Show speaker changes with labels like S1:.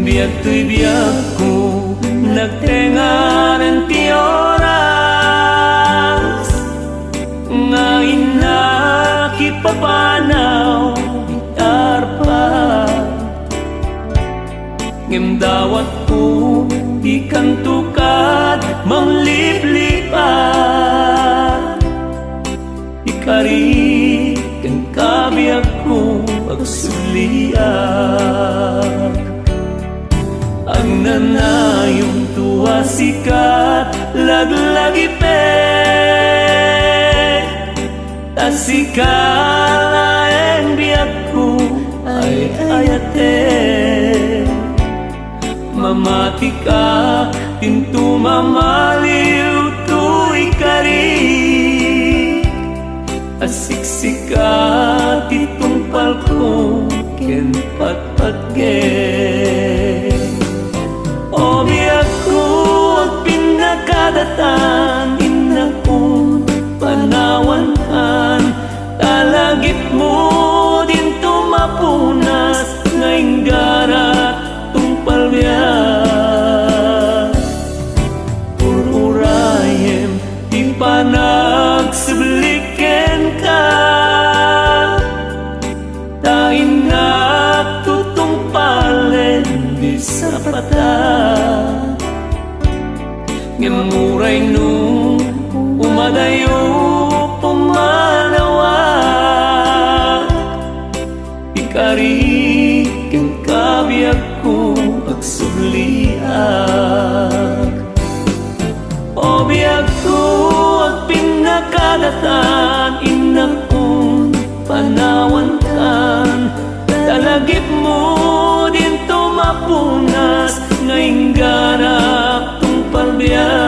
S1: biag to'y biag ko, nagtenga ng tioras, nga inakipapanaw itarpa. Ngem dawat ko ikan tukad mangliplipat, ikari kan kabiag ko agsuliak. Ang nanayong tuwa sikat laglagi pe, tasikala ang biag ko ay ayate. Mamati ka, pintu mamaliw tu'y karik, asiksika titumpal ko ken patpatge. O biag ko ang pinakadatan, inakong panawan kan, talagip mo din tumapunas ngayong garat tumpal biag. Ururayem di panagsubliken ka, tain na tutumpalen di sapata. Ngemuray nung umadayo pumanawa, ikari keng kabiag ko agsubliak. O biag ko ang pinakadatan, inakong panawan kan, talagip mo din tumapunas ngayong ganap tumpal biag.